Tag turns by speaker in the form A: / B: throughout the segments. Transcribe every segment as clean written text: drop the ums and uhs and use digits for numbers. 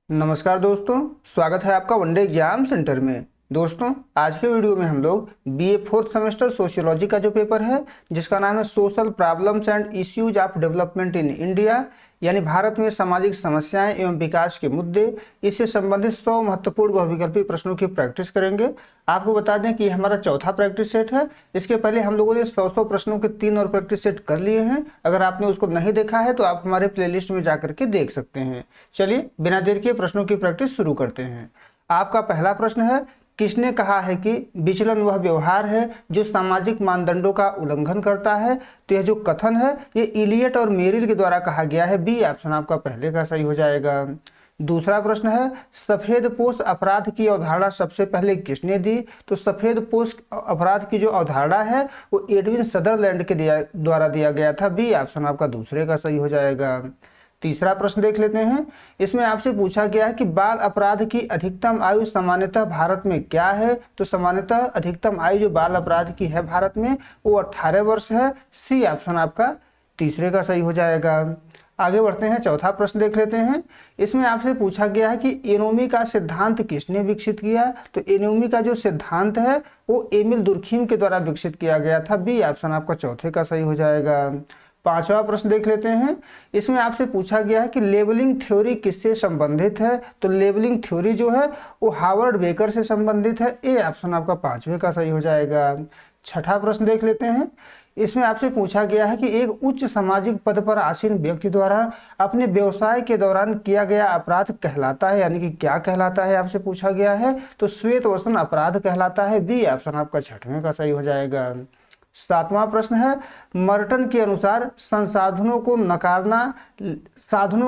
A: नमस्कार दोस्तों, स्वागत है आपका वनडे एग्जाम सेंटर में। दोस्तों, आज के वीडियो में हम लोग बीए फोर्थ सेमेस्टर सोशियोलॉजी का जो पेपर है जिसका नाम है social problems and issues of development in India, यानी भारत में सामाजिक समस्याएं एवं विकास के मुद्दे, इससे संबंधित 100 महत्वपूर्ण बहुविकल्पी प्रश्नों की प्रैक्टिस करेंगे। आपको बता दें कि हमारा चौथा प्रैक्टिस सेट है। इसके पहले हम लोगों ने 100 प्रश्नों के 3 और प्रैक्टिस सेट कर लिए हैं। अगर आपने उसको नहीं देखा है तो आप हमारे प्लेलिस्ट में जाकर के देख सकते हैं। चलिए बिना देर के प्रश्नों की प्रैक्टिस शुरू करते हैं। आपका पहला प्रश्न है, किसने कहा है कि विचलन वह व्यवहार है जो सामाजिक मानदंडों का उल्लंघन करता है? तो यह जो कथन है ये इलियट और मेरिल के द्वारा कहा गया है। बी ऑप्शन आपका पहले का सही हो जाएगा। दूसरा प्रश्न है, सफेद पोश अपराध की अवधारणा सबसे पहले किसने दी? तो सफेद पोश अपराध की जो अवधारणा है वो एडविन सदरलैंड के द्वारा दिया गया था। बी ऑप्शन आपका दूसरे का सही हो जाएगा। तीसरा प्रश्न देख लेते हैं। इसमें आपसे पूछा गया है कि बाल अपराध की अधिकतम आयु सामान्यतः भारत में क्या है? तो सामान्यतः अधिकतम आयु जो बाल अपराध की है भारत में वो 18 वर्ष है। सी ऑप्शन आपका तीसरे का सही हो जाएगा। आगे बढ़ते हैं, चौथा प्रश्न देख लेते हैं। इसमें आपसे पूछा गया है कि एनोमी का सिद्धांत किसने विकसित किया? तो एनोमी का जो सिद्धांत है वो एमिल दुर्खीम के द्वारा विकसित किया गया था। बी ऑप्शन आपका चौथे का सही हो जाएगा। पांचवा प्रश्न देख लेते हैं। इसमें आपसे पूछा गया है कि लेबलिंग थ्योरी किससे संबंधित है? तो लेबलिंग थ्योरी जो है वो हार्वर्ड बेकर से संबंधित है। ए ऑप्शन आपका पांचवे का सही हो जाएगा। छठा प्रश्न देख लेते हैं। इसमें आपसे पूछा गया है कि एक उच्च सामाजिक पद पर आसीन व्यक्ति द्वारा अपने व्यवसाय के दौरान किया गया अपराध कहलाता है, यानी कि क्या कहलाता है आपसे पूछा गया है? तो श्वेत वसन अपराध कहलाता है। बी ऑप्शन आपका छठवें का सही हो जाएगा। सातवां प्रश्न है, मर्टन के अनुसार साधनों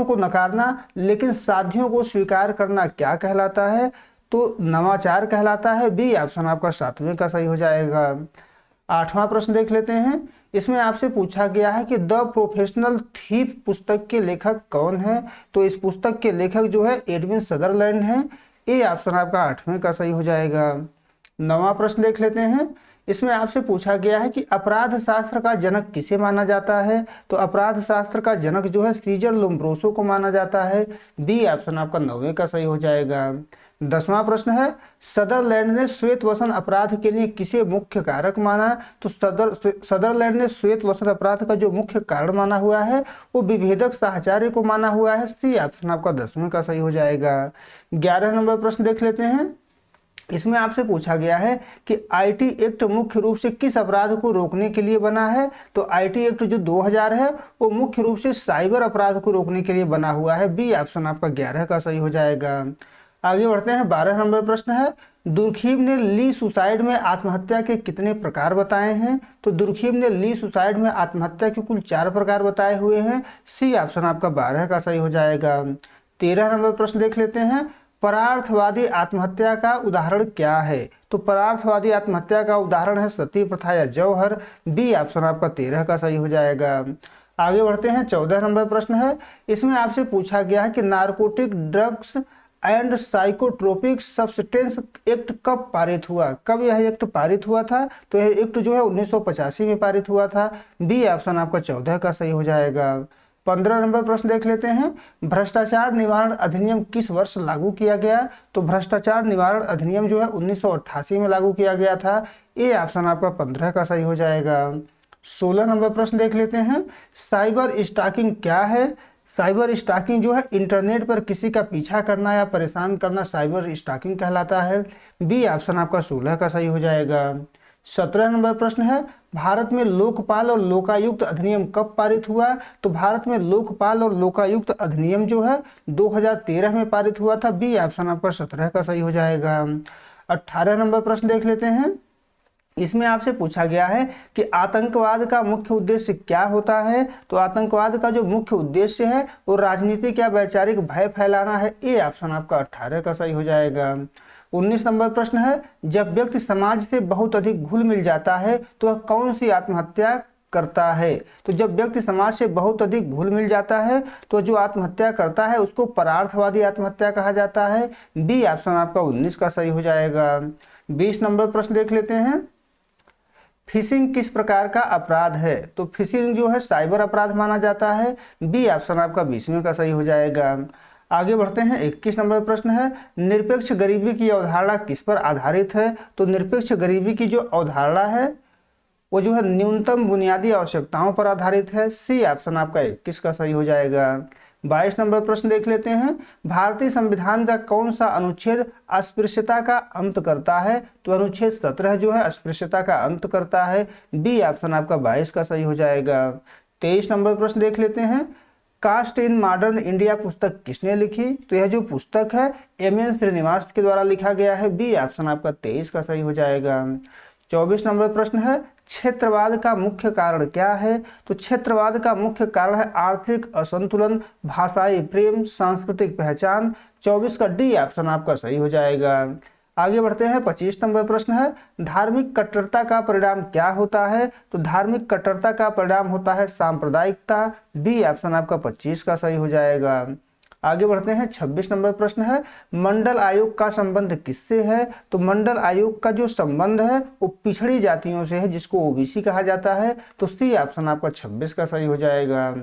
A: को नकारना लेकिन साध्यों को स्वीकार करना क्या कहलाता है? तो नवाचार कहलाता है। बी ऑप्शन आपका सातवें का सही हो जाएगा। आठवां प्रश्न देख लेते हैं। इसमें आपसे पूछा गया है कि द प्रोफेशनल थीफ पुस्तक के लेखक कौन है? तो इस पुस्तक के लेखक जो है एडविन सदरलैंड है। ए ऑप्शन आपका आठवें का सही हो जाएगा। नवां प्रश्न देख लेते हैं। इसमें आपसे पूछा गया है कि अपराध शास्त्र का जनक किसे माना जाता है? तो अपराध शास्त्र का जनक जो है सीजर लोम्ब्रोसो को माना जाता है। बी ऑप्शन आपका 9वें का सही हो जाएगा। 10वां प्रश्न है, सदरलैंड ने श्वेत वसन अपराध के लिए किसे मुख्य कारक माना? तो सदरलैंड ने श्वेत वसन अपराध का जो मुख्य कारण माना हुआ है वो विभेदक साहचर्य को माना हुआ है। सी ऑप्शन आपका 10वें का सही हो जाएगा। 11 नंबर प्रश्न देख लेते हैं। इसमें आपसे पूछा गया है कि आईटी एक्ट मुख्य रूप से किस अपराध को रोकने के लिए बना है? तो आईटी एक्ट जो 2000 है वो मुख्य रूप से साइबर अपराध को रोकने के लिए बना हुआ है। बी ऑप्शन आपका 11 का सही हो जाएगा। आगे बढ़ते हैं, 12 नंबर प्रश्न है, दुर्खीम ने ली सुसाइड में आत्महत्या के कितने प्रकार बताए हैं? तो दुर्खीम ने ली सुसाइड में आत्महत्या के कुल 4 प्रकार बताए हुए हैं। सी ऑप्शन आपका 12 का सही हो जाएगा। 13 नंबर प्रश्न देख लेते हैं। परार्थवादी आत्महत्या का उदाहरण क्या है? तो परार्थवादी आत्महत्या का उदाहरण है सती प्रथा या जौहर। बी ऑप्शन आपका 13 का सही हो जाएगा। आगे बढ़ते हैं, 14 नंबर प्रश्न है। इसमें आपसे पूछा गया है कि narcotic drugs and psychotropic substance act कब पारित हुआ? कब यह एक्ट पारित हुआ था? तो यह एक्ट जो है 1985 में पारित हुआ था। बी ऑप्शन आपका 14 का सही हो जाएगा। 15 नंबर प्रश्न देख लेते हैं। भ्रष्टाचार निवारण अधिनियम किस वर्ष लागू किया गया? तो भ्रष्टाचार निवारण अधिनियम जो है 1988 में लागू किया गया था। ए ऑप्शन आपका 15 का सही हो जाएगा। 16 नंबर प्रश्न देख लेते हैं। साइबर स्टॉकिंग क्या है? साइबर स्टॉकिंग जो है इंटरनेट पर किसी का पीछा करना या परेशान करना साइबर स्टॉकिंग कहलाता है। बी ऑप्शन आपका 16 का सही हो जाएगा। 17 नंबर प्रश्न है, भारत में लोकपाल और लोकायुक्त अधिनियम कब पारित हुआ? तो भारत में लोकपाल और लोकायुक्त अधिनियम जो है 2013 में पारित हुआ था। बी ऑप्शन आपका 17 का सही हो जाएगा। 18 नंबर प्रश्न देख लेते हैं। इसमें आपसे पूछा गया है कि आतंकवाद का मुख्य उद्देश्य क्या होता है? तो आतंकवाद का जो मुख्य उद्देश्य है वो राजनीतिक या वैचारिक भय फैलाना है। ए ऑप्शन आपका 18 का सही हो जाएगा। 19 नंबर प्रश्न है, जब व्यक्ति समाज से बहुत अधिक घुल मिल जाता है तो वह कौन सी आत्महत्या करता है? तो जब व्यक्ति समाज से बहुत अधिक घुल मिल जाता है तो जो आत्महत्या करता है उसको परार्थवादी आत्महत्या कहा जाता है। बी ऑप्शन आपका 19 का सही हो जाएगा। 20 नंबर प्रश्न देख लेते हैं। फिशिंग किस प्रकार का अपराध है? तो फिशिंग जो है साइबर अपराध माना जाता है। बी ऑप्शन आपका 20वें का सही हो जाएगा। आगे बढ़ते हैं। 21 नंबर प्रश्न है, निरपेक्ष गरीबी की अवधारणा किस पर आधारित है? तो निरपेक्ष गरीबी की जो अवधारणा है वो जो है न्यूनतम बुनियादी आवश्यकताओं पर आधारित है। सी ऑप्शन आपका 21 का सही हो जाएगा। 22 नंबर प्रश्न देख लेते हैं। भारतीय संविधान का कौन सा अनुच्छेद अस्पृश्यता का अंत करता है? तो अनुच्छेद 17 जो है अस्पृश्यता का अंत करता है। बी ऑप्शन आपका 22 का सही हो जाएगा। 23 नंबर प्रश्न देख लेते हैं। कास्ट इन मॉडर्न इंडिया पुस्तक किसने लिखी? तो यह जो पुस्तक है एम.एन. श्रीनिवास के द्वारा लिखा गया है। बी ऑप्शन आपका 23 का सही हो जाएगा। 24 नंबर प्रश्न है, क्षेत्रवाद का मुख्य कारण क्या है? तो क्षेत्रवाद का मुख्य कारण है आर्थिक असंतुलन, भाषाई प्रेम, सांस्कृतिक पहचान। 24 का डी ऑप्शन आपका सही हो जाएगा। आगे बढ़ते हैं। 25 नंबर प्रश्न है, धार्मिक कट्टरता का परिणाम क्या होता है? तो धार्मिक कट्टरता का परिणाम होता है सांप्रदायिकता। बी ऑप्शन आपका 25 का सही हो जाएगा। आगे बढ़ते हैं। 26 नंबर प्रश्न है, मंडल आयोग का संबंध किससे है? तो मंडल आयोग का जो संबंध है वो पिछड़ी जातियों से है, जिसको ओबीसी कहा जाता है। तो सी ऑप्शन आपका 26 का सही हो जाएगा।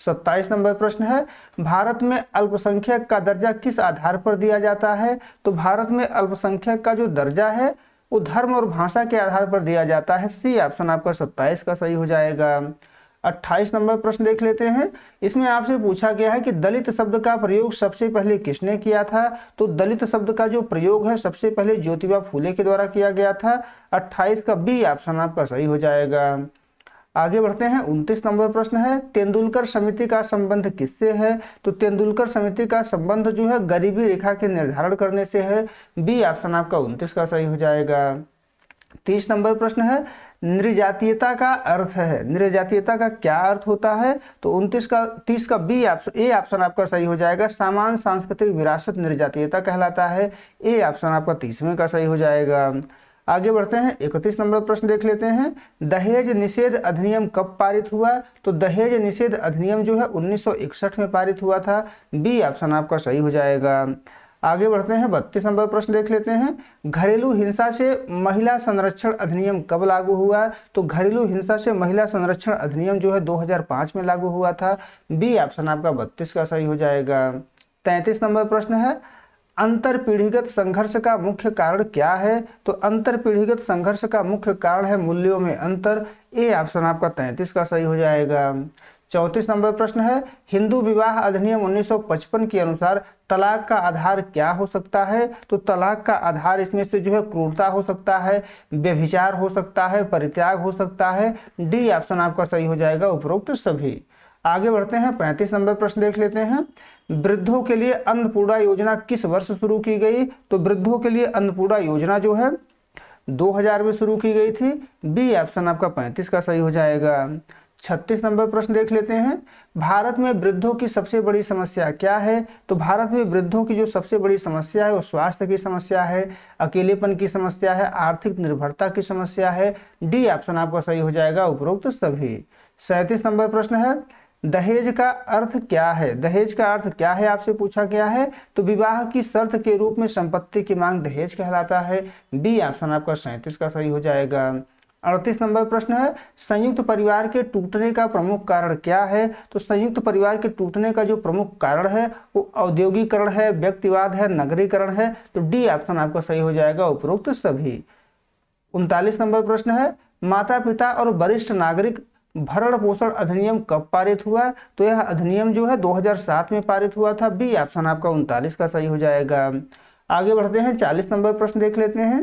A: 27 नंबर प्रश्न है, भारत में अल्पसंख्यक का दर्जा किस आधार पर दिया जाता है? तो भारत में अल्पसंख्यक का जो दर्जा है वो धर्म और भाषा के आधार पर दिया जाता है। सी ऑप्शन आपका 27 का सही हो जाएगा। 28 नंबर प्रश्न देख लेते हैं। इसमें आपसे पूछा गया है कि दलित शब्द का प्रयोग सबसे पहले किसने किया था? तो दलित शब्द का जो प्रयोग है सबसे पहले ज्योतिबा फूले के द्वारा किया गया था। 28 का बी ऑप्शन आपका सही हो जाएगा। आगे बढ़ते हैं। 29 नंबर प्रश्न है, तेंदुलकर समिति का संबंध किससे है? तो तेंदुलकर समिति का संबंध जो है गरीबी रेखा के निर्धारण करने से है। बी ऑप्शन आपका 29 का सही हो जाएगा। 30 नंबर प्रश्न है, नृजातीयता का अर्थ है, नृजातीयता का क्या अर्थ होता है? तो 30 का बी ऑप्शन ए ऑप्शन आपका सही हो जाएगा। सामान्य सांस्कृतिक विरासत नृजातीयता कहलाता है। ए ऑप्शन आपका 30वें का सही हो जाएगा। आगे बढ़ते हैं। 31 नंबर प्रश्न देख लेते हैं। दहेज निषेध अधिनियम कब पारित हुआ? तो दहेज निषेध अधिनियम जो है 1961 में पारित हुआ था। बी ऑप्शन आपका सही हो जाएगा। आगे बढ़ते हैं। 32 नंबर प्रश्न देख लेते हैं। घरेलू हिंसा से महिला संरक्षण अधिनियम कब लागू हुआ? तो घरेलू हिंसा से महिला संरक्षण अधिनियम जो है 2005 में लागू हुआ था। बी ऑप्शन आपका 32 का सही हो जाएगा। 33 नंबर प्रश्न है, अंतर पीढ़ीगत संघर्ष का मुख्य कारण क्या है? तो अंतर पीढ़ीगत संघर्ष का मुख्य कारण है मूल्यों में अंतर। ए ऑप्शन आपका 33 का सही हो जाएगा। 34 नंबर प्रश्न है, हिंदू विवाह अधिनियम 1955 के अनुसार तलाक का आधार क्या हो सकता है? तो तलाक का आधार इसमें से जो है क्रूरता हो सकता है, व्यभिचार हो सकता है, परित्याग हो सकता है। डी ऑप्शन आपका सही हो जाएगा, उपरोक्त सभी। आगे बढ़ते हैं। 35 नंबर प्रश्न देख लेते हैं। वृद्धों के लिए अन्नपूर्णा योजना किस वर्ष शुरू की गई? तो वृद्धों के लिए अन्नपूर्णा योजना जो है 2000 में शुरू की गई थी। बी ऑप्शन आपका 35 का सही हो जाएगा। 36 नंबर प्रश्न देख लेते हैं। भारत में वृद्धों की सबसे बड़ी समस्या क्या है? तो भारत में वृद्धों की जो सबसे बड़ी समस्या है वो स्वास्थ्य की समस्या है, अकेलेपन की समस्या है, आर्थिक निर्भरता की समस्या है। डी ऑप्शन आपका सही हो जाएगा, उपरोक्त सभी। 37 नंबर प्रश्न है, दहेज का अर्थ क्या है? दहेज का अर्थ क्या है आपसे पूछा गया है। तो विवाह की शर्त के रूप में संपत्ति की मांग दहेज कहलाता है। बी ऑप्शन आपका 37 का सही हो जाएगा। 38 नंबर प्रश्न है, संयुक्त परिवार के टूटने का प्रमुख कारण क्या है? तो संयुक्त परिवार के टूटने का जो प्रमुख कारण है वो औद्योगिकरण है, व्यक्तिवाद है, नगरीकरण है। तो डी ऑप्शन आपका सही हो जाएगा, उपरोक्त सभी। 39 नंबर प्रश्न है, माता पिता और वरिष्ठ नागरिक भरण पोषण अधिनियम कब पारित हुआ? तो यह अधिनियम जो है 2007 में पारित हुआ था। बी ऑप्शन आपका 39 का सही हो जाएगा। आगे बढ़ते हैं। 40 नंबर प्रश्न देख लेते हैं।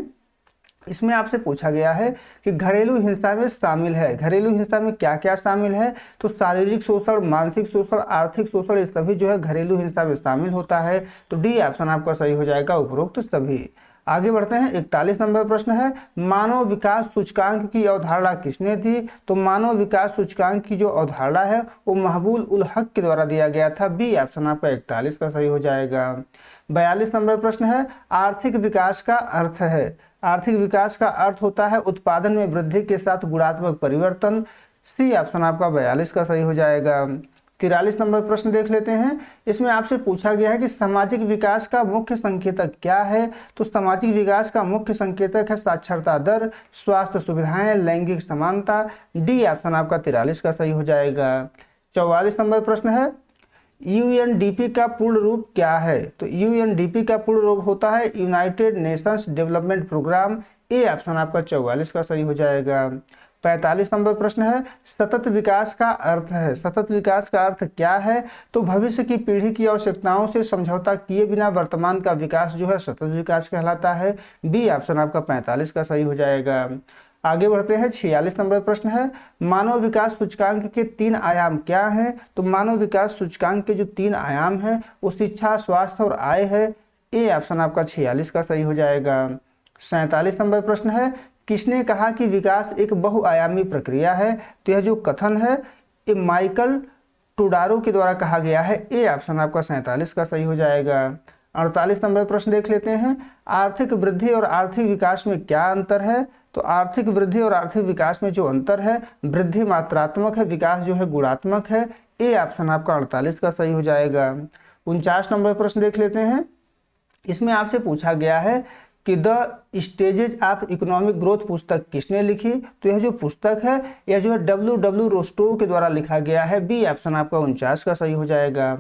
A: इसमें आपसे पूछा गया है कि घरेलू हिंसा में शामिल है, घरेलू हिंसा में क्या क्या शामिल है? तो शारीरिक शोषण, मानसिक शोषण, आर्थिक शोषण, ये सभी जो है घरेलू हिंसा में शामिल होता है। तो डी ऑप्शन आपका सही हो जाएगा, उपरोक्त सभी। आगे बढ़ते हैं। 41 नंबर प्रश्न है, मानव विकास सूचकांक की अवधारणा किसने दी? तो मानव विकास सूचकांक की जो अवधारणा है वो महबूल उल हक के द्वारा दिया गया था। बी ऑप्शन आपका 41 का सही हो जाएगा। 42 नंबर प्रश्न है, आर्थिक विकास का अर्थ है, आर्थिक विकास का अर्थ होता है उत्पादन में वृद्धि के साथ गुणात्मक परिवर्तन। सी ऑप्शन आपका 42 का सही हो जाएगा। 43 नंबर प्रश्न देख लेते हैं। इसमें आपसे पूछा गया है कि सामाजिक विकास का मुख्य संकेतक क्या है? तो सामाजिक विकास का मुख्य संकेतक है साक्षरता दर, स्वास्थ्य सुविधाएं, लैंगिक समानता। डी ऑप्शन आपका 43 का सही हो जाएगा। 44 नंबर प्रश्न है, यूएनडीपी का पूर्ण रूप क्या है? तो यूएनडीपी का पूर्ण रूप होता है United Nations Development Programme. A option आपका 44 का सही हो जाएगा। 45 नंबर प्रश्न है, सतत विकास का अर्थ है। सतत विकास का अर्थ क्या है? तो भविष्य की पीढ़ी की आवश्यकताओं से समझौता किए बिना वर्तमान का विकास जो है सतत विकास कहलाता है। बी ऑप्शन आपका 45 का सही हो जाएगा। आगे बढ़ते हैं, 46 नंबर प्रश्न है, मानव विकास सूचकांक के 3 आयाम क्या हैं? तो मानव विकास सूचकांक के जो 3 आयाम हैं वो शिक्षा, स्वास्थ्य और आय है। ए ऑप्शन आपका 46 का सही हो जाएगा। 47 नंबर प्रश्न है, किसने कहा कि विकास एक बहुआयामी प्रक्रिया है? तो यह जो कथन है ये माइकल टूडारो के द्वारा कहा गया है। ए ऑप्शन आपका 47 का सही हो जाएगा। 48 नंबर प्रश्न देख लेते हैं, आर्थिक वृद्धि और आर्थिक विकास में क्या अंतर है? तो आर्थिक वृद्धि और आर्थिक विकास में जो अंतर है, वृद्धि मात्रात्मक है, विकास जो है गुणात्मक है। ए ऑप्शन आपका 48 का सही हो जाएगा। 49 नंबर प्रश्न देख लेते हैं, इसमें आपसे पूछा गया है कि the stages of economic growth पुस्तक किसने लिखी? तो यह जो पुस्तक है यह जो है डब्ल्यू रोस्टोव के द्वारा लिखा गया है। बी ऑप्शन आपका 49 का सही हो जाएगा।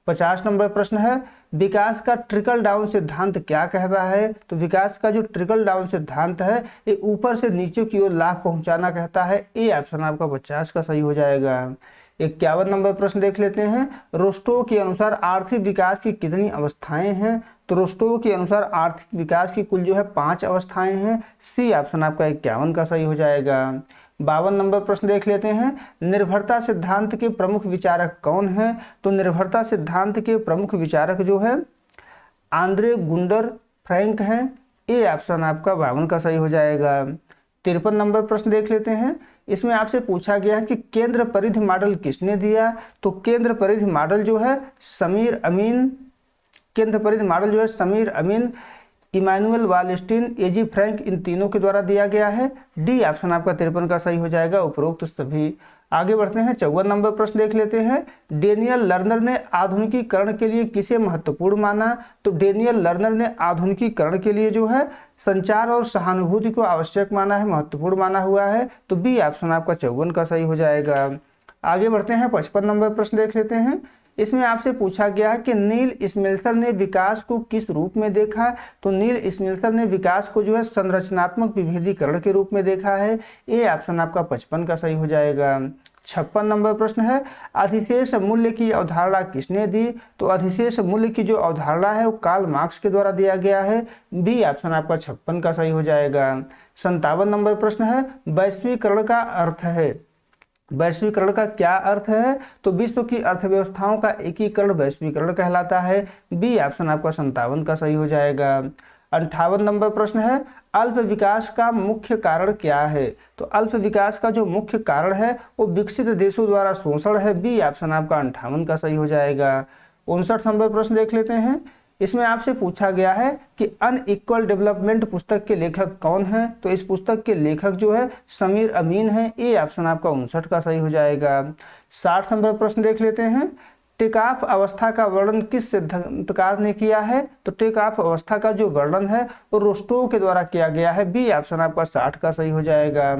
A: 50 नंबर प्रश्न है, विकास का ट्रिकल डाउन सिद्धांत क्या कहता है? तो विकास का जो ट्रिकल डाउन सिद्धांत है ये ऊपर से नीचे की ओर लाभ पहुंचाना कहता है। ए ऑप्शन आपका 50 का सही हो जाएगा। 51 नंबर प्रश्न देख लेते हैं, रोस्टोव के अनुसार आर्थिक विकास की कितनी अवस्थाएं हैं? तो रोस्टोव के अनुसार आर्थिक विकास की कुल जो है 5 अवस्थाएं हैं। सी ऑप्शन आपका 51 का सही हो जाएगा। 52 नंबर प्रश्न देख लेते हैं, निर्भरता सिद्धांत के प्रमुख विचारक कौन हैं? तो निर्भरता सिद्धांत के प्रमुख विचारक जो है आंद्रे गुंडर फ्रैंक हैं। ए ऑप्शन आपका 52 का सही हो जाएगा। 53 नंबर प्रश्न देख लेते हैं, इसमें आपसे पूछा गया है कि केंद्र परिधि मॉडल किसने दिया? तो केंद्र परिधि मॉडल जो है समीर अमीन, केंद्र परिधि मॉडल जो है समीर अमीन, इमानुअल वालस्टीन, एजी फ्रैंक, इन तीनों के द्वारा दिया गया है। डी ऑप्शन आपका 53 का सही हो जाएगा, उपरोक्त सभी। आगे बढ़ते हैं, 54 नंबर प्रश्न देख लेते हैं, डेनियल लर्नर ने आधुनिकीकरण के लिए किसे महत्वपूर्ण माना? तो डेनियल लर्नर ने आधुनिकीकरण के लिए जो है संचार और सहानुभूति को आवश्यक माना है, महत्वपूर्ण माना हुआ है। तो बी ऑप्शन आपका 54 का सही हो जाएगा। आगे बढ़ते हैं, 55 नंबर प्रश्न देख लेते हैं, इसमें आपसे पूछा गया है कि नील स्मेल्सर ने विकास को किस रूप में देखा? तो नील स्मेल्सर ने विकास को जो है संरचनात्मक विभेदीकरण के रूप में देखा है। ए ऑप्शन आपका 55 का सही हो जाएगा। 56 नंबर प्रश्न है, अधिशेष मूल्य की अवधारणा किसने दी? तो अधिशेष मूल्य की जो अवधारणा है वो कार्ल मार्क्स के द्वारा दिया गया है। बी ऑप्शन आपका 56 का सही हो जाएगा। 57 नंबर प्रश्न है, वैश्वीकरण का अर्थ है। वैश्वीकरण का क्या अर्थ है? तो विश्व की अर्थव्यवस्थाओं का एकीकरण वैश्वीकरण कहलाता है। बी ऑप्शन आपका 57 का सही हो जाएगा। 58 नंबर प्रश्न है, अल्प विकास का मुख्य कारण क्या है? तो अल्प विकास का जो मुख्य कारण है वो विकसित देशों द्वारा शोषण है। बी ऑप्शन आपका 58 का सही हो जाएगा। 59 नंबर प्रश्न देख लेते हैं, इसमें आपसे पूछा गया है कि अनइक्वल डेवलपमेंट पुस्तक के लेखक कौन है? तो इस पुस्तक के लेखक जो है समीर अमीन है। ए ऑप्शन आपका 59 का सही हो जाएगा। 60 नंबर प्रश्न देख लेते हैं, टेक ऑफ अवस्था का वर्णन किस सिद्धांतकार ने किया है? तो टेक ऑफ अवस्था का जो वर्णन है वो रोस्टोव के द्वारा किया गया है। बी ऑप्शन आपका 60 का सही हो जाएगा।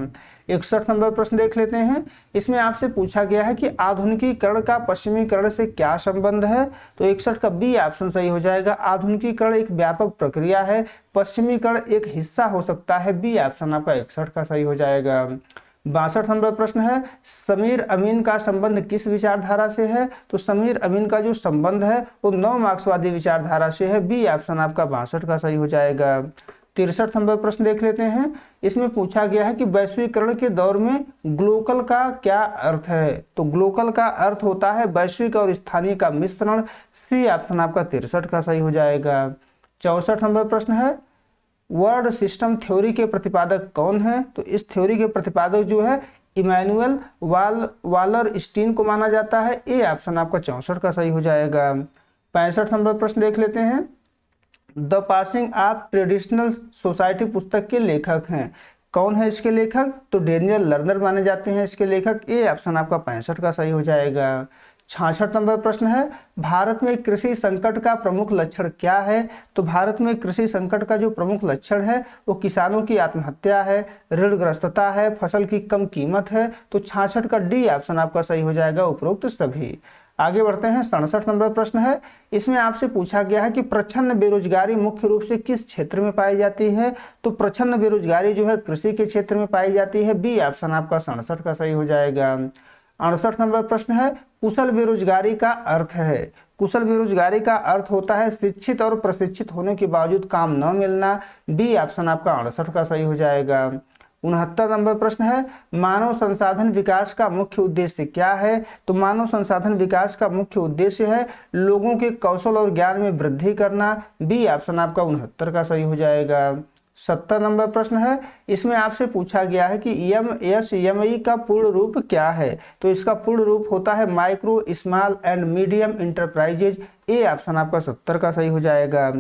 A: 61 नंबर प्रश्न देख लेते हैं, इसमें आपसे पूछा गया है कि आधुनिकीकरण का पश्चिमीकरण से क्या संबंध है? तो 61 का बी ऑप्शन सही हो जाएगा। आधुनिकीकरण एक व्यापक प्रक्रिया है, पश्चिमीकरण एक हिस्सा हो सकता है। बी ऑप्शन आपका 61 का सही हो जाएगा। 62 नंबर प्रश्न है, समीर अमीन का संबंध किस विचारधारा से है? तो समीर अमीन का जो संबंध है वो नव मार्क्सवादी विचारधारा से है। बी ऑप्शन आपका 62 का सही हो जाएगा। 63 नंबर प्रश्न देख लेते हैं, इसमें पूछा गया है कि वैश्वीकरण के दौर में ग्लोकल का क्या अर्थ है? तो ग्लोकल का अर्थ होता है वैश्विक और स्थानीय का मिश्रण। सी ऑप्शन आपका 63 का सही हो जाएगा। 64 नंबर प्रश्न है, वर्ड सिस्टम थ्योरी के प्रतिपादक कौन है? तो इस थ्योरी के प्रतिपादक जो है इमैनुअल वालरस्टीन को माना जाता है। ए ऑप्शन आपका 64 का सही हो जाएगा। 65 नंबर प्रश्न देख लेते हैं, the passing of traditional society पुस्तक के लेखक हैं, कौन है इसके लेखक? तो डेनियल लर्नर माने जाते हैं इसके लेखक। ए ऑप्शन आपका 65 का सही हो जाएगा। 66 नंबर प्रश्न है, भारत में कृषि संकट का प्रमुख लक्षण क्या है? तो भारत में कृषि संकट का जो प्रमुख लक्षण है वो किसानों की आत्महत्या है, ऋणग्रस्तता है, फसल की कम कीमत है। तो 66 का डी ऑप्शन आपका सही हो जाएगा, उपरोक्त सभी। आगे बढ़ते हैं, 67 नंबर प्रश्न है। इसमें आपसे पूछा गया है कि प्रच्छन्न बेरोजगारी मुख्य रूप से किस क्षेत्र में पाई जाती है। तो प्रच्छन्न बेरोजगारी जो है कृषि के क्षेत्र में पाई जाती है। बी ऑप्शन आपका 67 का सही हो जाएगा। 68 नंबर प्रश्न है, कुशल बेरोजगारी का अर्थ है। कुशल बेरोजगारी का अर्थ होता है शिक्षित और प्रशिक्षित होने के बावजूद काम न मिलना। डी ऑप्शन आपका 68 का सही हो जाएगा। 69 नंबर प्रश्न है, मानव संसाधन विकास का मुख्य उद्देश्य क्या है। तो मानव संसाधन विकास का मुख्य उद्देश्य है लोगों के कौशल और ज्ञान में वृद्धि करना। बी ऑप्शन आपका 69 का सही हो जाएगा। 70 नंबर प्रश्न है, इसमें आपसे पूछा गया है कि एमएसएमई का पूर्ण रूप क्या है। तो इसका पूर्ण रूप होता है micro small and medium enterprises. A option आपका 70 का सही हो जाएगा।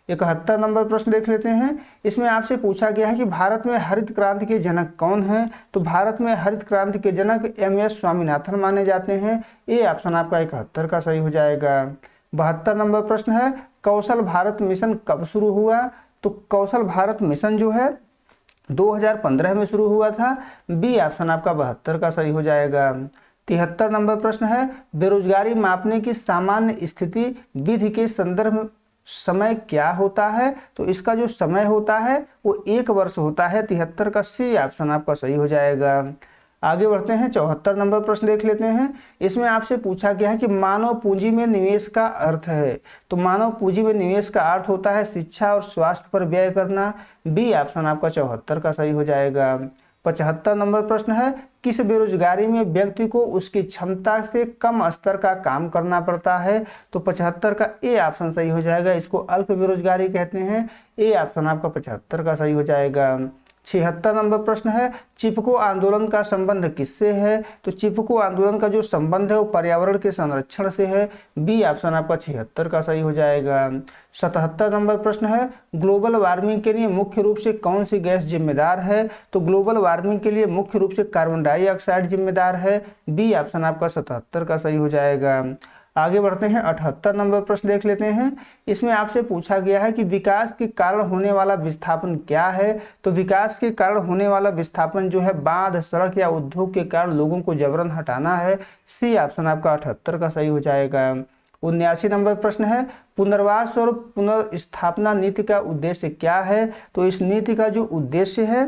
A: 71 नंबर प्रश्न देख लेते हैं। इसमें आपसे पूछा गया है कि भारत में हरित क्रांति के जनक कौन हैं। तो भारत में हरित क्रांति के जनक एमएस स्वामीनाथन माने जाते हैं। ए ऑप्शन आपका 71 का सही हो जाएगा। 72 नंबर प्रश्न है, कौशल भारत मिशन कब शुरू हुआ। तो कौशल भारत मिशन जो है 2015 में शुरू हुआ था। बी ऑप्शन आपका 72 का सही हो जाएगा। 73 नंबर प्रश्न है, बेरोजगारी मापने की सामान्य स्थिति विधि के संदर्भ में समय क्या होता है। तो इसका जो समय होता है वो 1 वर्ष होता है। 73 का सी ऑप्शन आपका सही हो जाएगा। आगे बढ़ते हैं, 74 नंबर प्रश्न देख लेते हैं। इसमें आपसे पूछा गया है कि मानव पूंजी में निवेश का अर्थ है। तो मानव पूंजी में निवेश का अर्थ होता है शिक्षा और स्वास्थ्य पर व्यय करना। बी ऑप्शन आपका 74 का सही हो जाएगा। 75 नंबर प्रश्न है, किस बेरोजगारी में व्यक्ति को उसकी क्षमता से कम स्तर का काम करना पड़ता है। तो 75 का ए ऑप्शन सही हो जाएगा। इसको अल्प बेरोजगारी कहते हैं। ए ऑप्शन आपका 75 का सही हो जाएगा। 76 नंबर प्रश्न है, चिपको आंदोलन का संबंध किससे है। तो चिपको आंदोलन का जो संबंध है वो पर्यावरण के संरक्षण से है। बी ऑप्शन आपका 76 का सही हो जाएगा। 77 नंबर प्रश्न है, ग्लोबल वार्मिंग के लिए मुख्य रूप से कौन सी गैस जिम्मेदार है। तो ग्लोबल वार्मिंग के लिए मुख्य रूप से कार्बन डाइऑक्साइड जिम्मेदार है। बी ऑप्शन आपका 77 का सही हो जाएगा। आगे बढ़ते हैं, 78 नंबर प्रश्न देख लेते हैं। इसमें आपसे पूछा गया है कि विकास के कारण होने वाला विस्थापन क्या है। तो विकास के कारण होने वाला विस्थापन जो है बांध, सड़क या उद्योग के कारण लोगों को जबरन हटाना है। सी ऑप्शन आपका 78 का सही हो जाएगा। 79 नंबर प्रश्न है, पुनर्वास और पुनर्स्थापना नीति का उद्देश्य क्या है। तो इस नीति का जो उद्देश्य है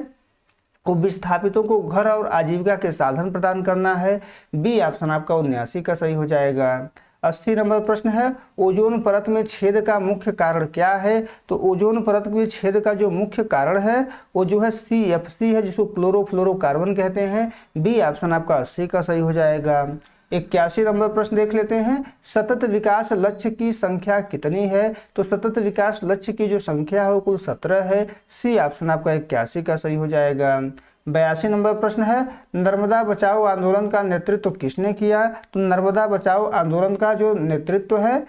A: वो विस्थापितों को घर और आजीविका के साधन प्रदान करना है। बी ऑप्शन आपका 79 का सही हो जाएगा। 80 नंबर प्रश्न है, ओजोन परत में छेद का मुख्य कारण क्या है। तो ओजोन परत में छेद का जो मुख्य कारण है वो जो है CFC है, जिसको क्लोरोफ्लोरोकार्बन कहते हैं। बी ऑप्शन आपका 80 का सही हो जाएगा। 81 नंबर प्रश्न देख लेते हैं, सतत विकास लक्ष्य की संख्या कितनी है। तो सतत विकास लक्ष्य की जो संख्या है वो कुल 17 है। सी ऑप्शन आपका 81 का सही हो जाएगा। 82 नंबर प्रश्न है, नर्मदा बचाओ आंदोलन का नेतृत्व किसने किया। तो नर्मदा बचाओ आंदोलन का जो नेतृत्व है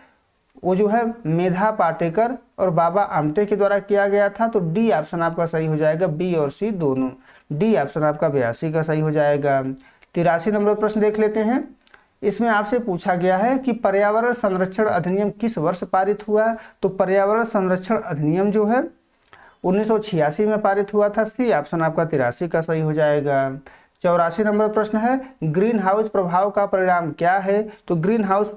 A: वो जो है मेधा पाटेकर और बाबा आमटे के द्वारा किया गया था। तो डी ऑप्शन आपका सही हो जाएगा। बी और सी दोनों। डी ऑप्शन आपका 82 का सही हो जाएगा। 83 नंबर प्रश्न देख लेते हैं। इसमें आपसे पूछा गया है कि पर्यावरण संरक्षण अधिनियम किस वर्ष पारित हुआ। तो पर्यावरण संरक्षण अधिनियम जो है 1986 में पारित हुआ था। सी ऑप्शन आपका 83 का सही हो जाएगा। 84 नंबर प्रश्न है, ग्रीन हाउस प्रभाव का परिणाम क्या है। तो ग्रीन हाउस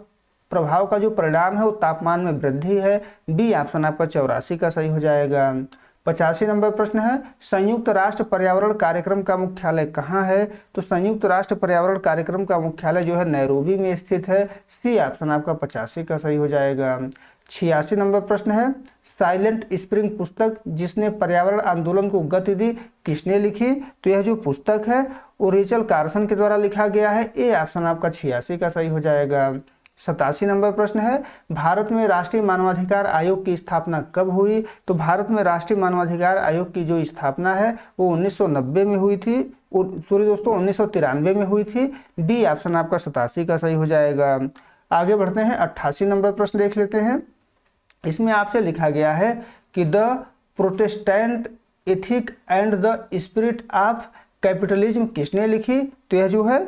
A: प्रभाव का जो परिणाम है वो तापमान में वृद्धि है। बी ऑप्शन आपका 84 का सही हो जाएगा। 85 नंबर प्रश्न है, संयुक्त राष्ट्र पर्यावरण कार्यक्रम का मुख्यालय कहाँ है। तो संयुक्त राष्ट्र पर्यावरण कार्यक्रम का मुख्यालय जो है नैरोबी में स्थित है। सी ऑप्शन आपका 85 का सही हो जाएगा। 86 नंबर प्रश्न है, साइलेंट स्प्रिंग पुस्तक जिसने पर्यावरण आंदोलन को गति दी किसने लिखी। तो यह जो पुस्तक है वो रेचल कार्सन के द्वारा लिखा गया है। ए ऑप्शन आपका 86 का सही हो जाएगा। 87 नंबर प्रश्न है, भारत में राष्ट्रीय मानवाधिकार आयोग की स्थापना कब हुई। तो भारत में राष्ट्रीय मानवाधिकार आयोग की जो स्थापना है वो 1990 में हुई थी। सॉरी दोस्तों, 1993 में हुई थी। बी ऑप्शन आपका 87 का सही हो जाएगा। आगे बढ़ते हैं, 88 नंबर प्रश्न देख लेते हैं। इसमें आपसे लिखा गया है कि the Protestant ethic and the spirit of capitalism किसने लिखी। तो यह जो है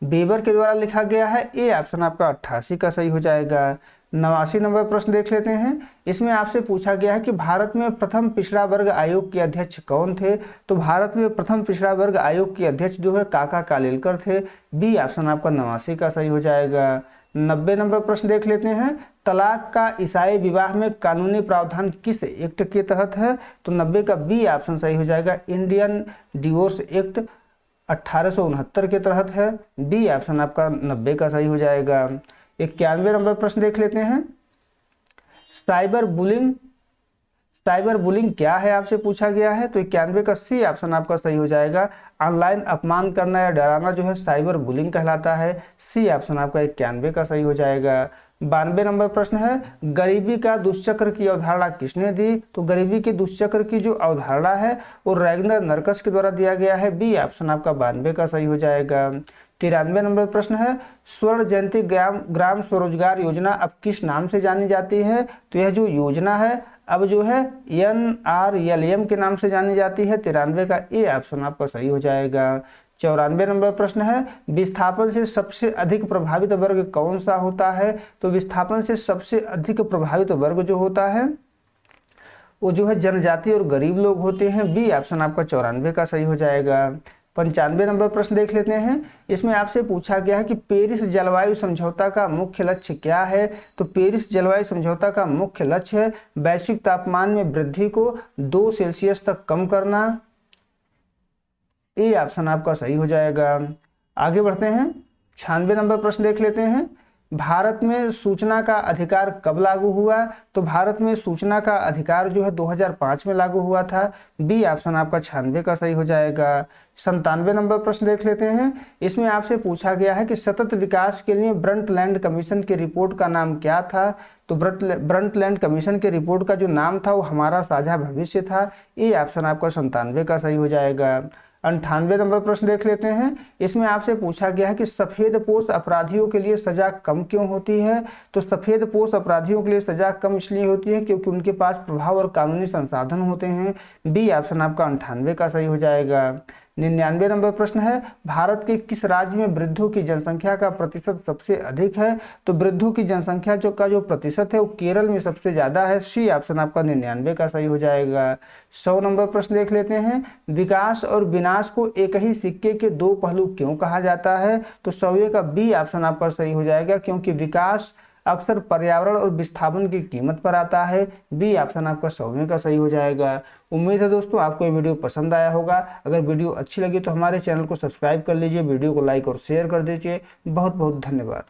A: बेबर के द्वारा लिखा गया है। ए ऑप्शन आपका 88 का सही हो जाएगा। 89 नंबर प्रश्न देख लेते हैं। इसमें आपसे पूछा गया है कि भारत में प्रथम पिछड़ा वर्ग आयोग के अध्यक्ष कौन थे। तो भारत में प्रथम पिछड़ा वर्ग आयोग के अध्यक्ष जो है काका कालेलकर थे। बी ऑप्शन आपका 89 का सही हो जाएगा। 90 नंबर प्रश्न देख लेते हैं, तलाक का ईसाई विवाह में कानूनी प्रावधान किस एक्ट के तहत है? तो 90 का बी ऑप्शन सही हो जाएगा, इंडियन डिवोर्स एक्ट 1869 के तहत है। बी ऑप्शन आपका 90 का सही हो जाएगा। 91 नंबर प्रश्न देख लेते हैं, साइबर बुलिंग क्या है आपसे पूछा गया है? तो 91 का सी ऑप्शन आपका सही हो जाएगा, ऑनलाइन अपमान करना या डराना जो है साइबर बुलिंग कहलाता है। सी ऑप्शन आपका 91 का सही हो जाएगा। 92 नंबर प्रश्न है, गरीबी का दुष्चक्र की अवधारणा किसने दी? तो गरीबी के दुष्चक्र की जो अवधारणा है वो रैगनर नर्कस के द्वारा दिया गया है। बी ऑप्शन आपका 92 का सही हो जाएगा। 93 नंबर प्रश्न है, स्वर्ण जयंती ग्राम स्वरोजगार योजना अब किस नाम से जानी जाती है? तो यह जो योजना है अब जो है NRLM के नाम से जानी जाती है। 93 का ए ऑप्शन आपका सही हो जाएगा। 94 नंबर प्रश्न है, विस्थापन से सबसे अधिक प्रभावित वर्ग कौन सा होता है? तो विस्थापन से सबसे अधिक प्रभावित वर्ग जो होता है वो जो है जनजाति और गरीब लोग होते हैं। बी ऑप्शन आपका 94 का सही हो जाएगा। 95 नंबर प्रश्न देख लेते हैं, इसमें आपसे पूछा गया है कि पेरिस जलवायु समझौता का मुख्य लक्ष्य क्या है? तो पेरिस जलवायु समझौता का मुख्य लक्ष्य है वैश्विक तापमान में वृद्धि को 2 सेल्सियस तक कम करना। ए ऑप्शन आपका सही हो जाएगा। आगे बढ़ते हैं, 96 नंबर प्रश्न देख लेते हैं, भारत में सूचना का अधिकार कब लागू हुआ? तो भारत में सूचना का अधिकार जो है 2005 में लागू हुआ था। बी ऑप्शन आपका 96 का सही हो जाएगा। 97 नंबर प्रश्न देख लेते हैं, इसमें आपसे पूछा गया है कि सतत विकास के लिए ब्रंटलैंड कमीशन की रिपोर्ट का नाम क्या था? तो ब्रंटलैंड कमीशन के रिपोर्ट का जो नाम था वो हमारा साझा भविष्य था। ए ऑप्शन आपका 97 का सही हो जाएगा। 98 नंबर प्रश्न देख लेते हैं, इसमें आपसे पूछा गया है कि सफेदपोश अपराधियों के लिए सजा कम क्यों होती है? तो सफेदपोश अपराधियों के लिए सजा कम इसलिए होती है क्योंकि उनके पास प्रभाव और कानूनी संसाधन होते हैं। बी ऑप्शन आपका 98 का सही हो जाएगा। 99 नंबर प्रश्न है, भारत के किस राज्य में वृद्धों की जनसंख्या का प्रतिशत सबसे अधिक है? तो वृद्धों की जनसंख्या जो प्रतिशत है वो केरल में सबसे ज्यादा है। सी ऑप्शन आपका 99 का सही हो जाएगा। 100 नंबर प्रश्न देख लेते हैं, विकास और विनाश को एक ही सिक्के के दो पहलू क्यों कहा जाता है? तो 100 का बी ऑप्शन आपका सही हो जाएगा, क्योंकि विकास अक्सर पर्यावरण और विस्थापन की कीमत पर आता है। बी ऑप्शन आपका 100 का सही हो जाएगा। उम्मीद है दोस्तों आपको ये वीडियो पसंद आया होगा। अगर वीडियो अच्छी लगी तो हमारे चैनल को सब्सक्राइब कर लीजिए, वीडियो को लाइक और शेयर कर दीजिए। बहुत बहुत धन्यवाद।